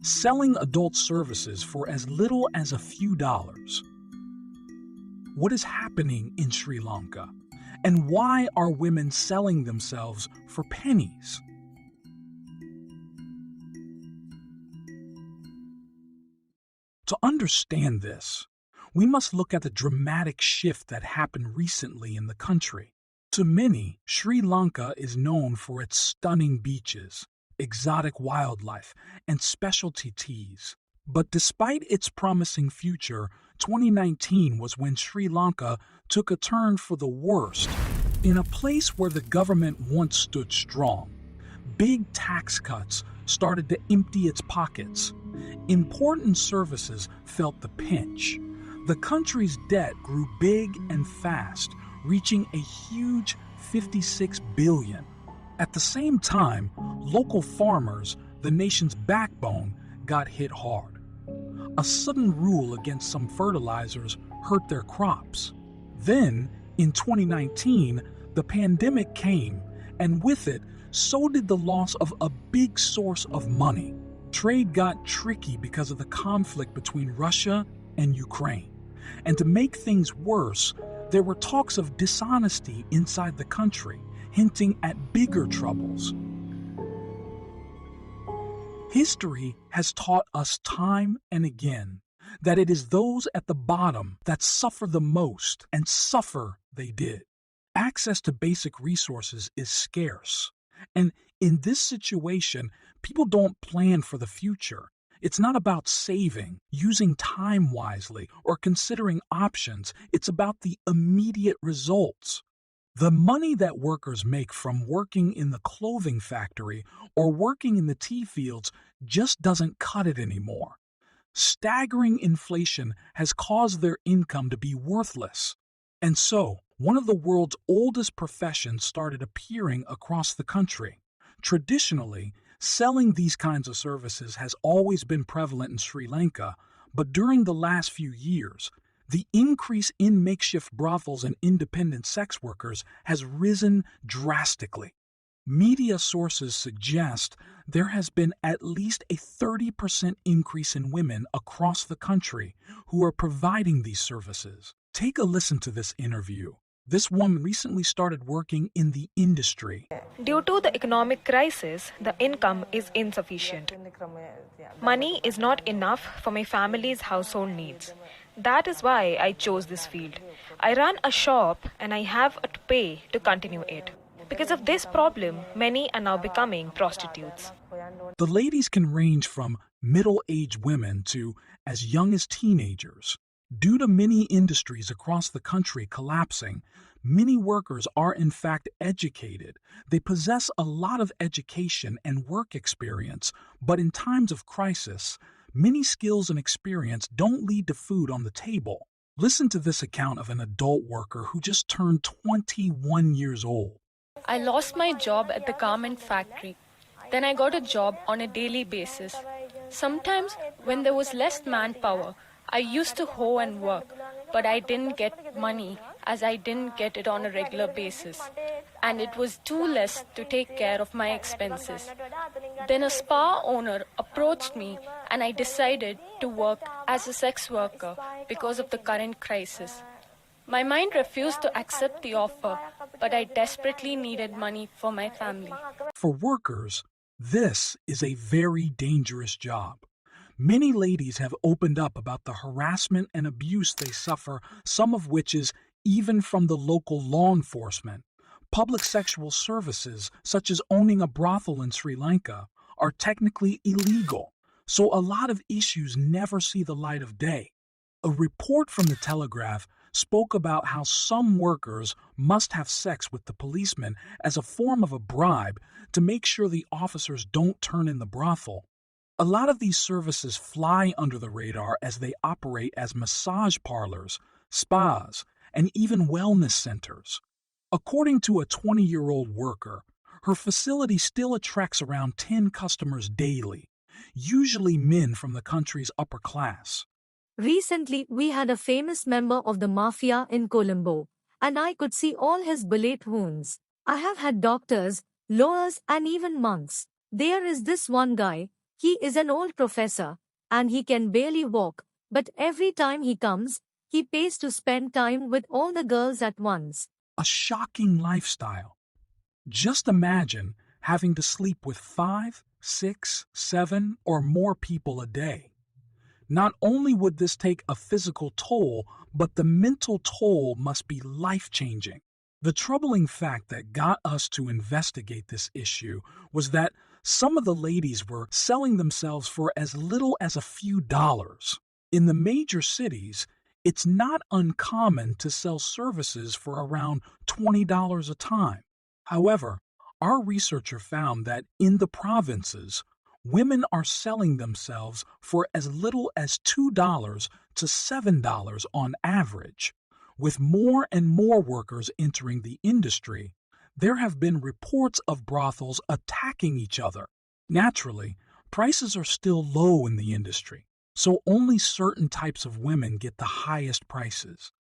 selling adult services for as little as a few dollars. What is happening in Sri Lanka? And why are women selling themselves for pennies? To understand this, we must look at the dramatic shift that happened recently in the country. To many, Sri Lanka is known for its stunning beaches, exotic wildlife, and specialty teas. But despite its promising future, 2019 was when Sri Lanka took a turn for the worst. In a place where the government once stood strong, big tax cuts started to empty its pockets. Important services felt the pinch. The country's debt grew big and fast, reaching a huge $56 billion. At the same time, local farmers, the nation's backbone, got hit hard. A sudden rule against some fertilizers hurt their crops. Then, in 2019, the pandemic came, and with it, so did the loss of a big source of money. Trade got tricky because of the conflict between Russia and Ukraine. And to make things worse, there were talks of dishonesty inside the country, hinting at bigger troubles. History has taught us time and again that it is those at the bottom that suffer the most, and suffer they did. Access to basic resources is scarce, and in this situation, people don't plan for the future. It's not about saving, using time wisely, or considering options. It's about the immediate results. The money that workers make from working in the clothing factory or working in the tea fields just doesn't cut it anymore. Staggering inflation has caused their income to be worthless. And so, one of the world's oldest professions started appearing across the country. Traditionally, selling these kinds of services has always been prevalent in Sri Lanka, but during the last few years, the increase in makeshift brothels and independent sex workers has risen drastically. Media sources suggest there has been at least a 30% increase in women across the country who are providing these services. Take a listen to this interview. This woman recently started working in the industry. Due to the economic crisis, the income is insufficient. Money is not enough for my family's household needs. That is why I chose this field. I run a shop and I have to pay to continue it. Because of this problem, many are now becoming prostitutes. The ladies can range from middle-aged women to as young as teenagers. Due to many industries across the country collapsing, many workers are in fact educated. They possess a lot of education and work experience, but in times of crisis, many skills and experience don't lead to food on the table. Listen to this account of an adult worker who just turned 21 years old. I lost my job at the garment factory. Then I got a job on a daily basis. Sometimes, when there was less manpower, I used to hoe and work, but I didn't get money as I didn't get it on a regular basis, and it was too less to take care of my expenses. Then a spa owner approached me and I decided to work as a sex worker because of the current crisis. My mind refused to accept the offer, but I desperately needed money for my family. For workers, this is a very dangerous job. Many ladies have opened up about the harassment and abuse they suffer, some of which is even from the local law enforcement. Public sexual services, such as owning a brothel in Sri Lanka, are technically illegal, so a lot of issues never see the light of day. A report from the Telegraph spoke about how some workers must have sex with the policeman as a form of a bribe to make sure the officers don't turn in the brothel. A lot of these services fly under the radar as they operate as massage parlors, spas, and even wellness centers. According to a 20-year-old worker, her facility still attracts around 10 customers daily, usually men from the country's upper class. Recently, we had a famous member of the mafia in Colombo, and I could see all his bullet wounds. I have had doctors, lawyers, and even monks. There is this one guy, He is an old professor, and he can barely walk, but every time he comes, he pays to spend time with all the girls at once. A shocking lifestyle. Just imagine having to sleep with 5, 6, 7, or more people a day. Not only would this take a physical toll, but the mental toll must be life-changing. The troubling fact that got us to investigate this issue was that some of the ladies were selling themselves for as little as a few dollars. In the major cities, it's not uncommon to sell services for around $20 a time. However, our researcher found that in the provinces, women are selling themselves for as little as $2 to $7 on average. With more and more workers entering the industry, there have been reports of brothels attacking each other. Naturally, prices are still low in the industry, so only certain types of women get the highest prices.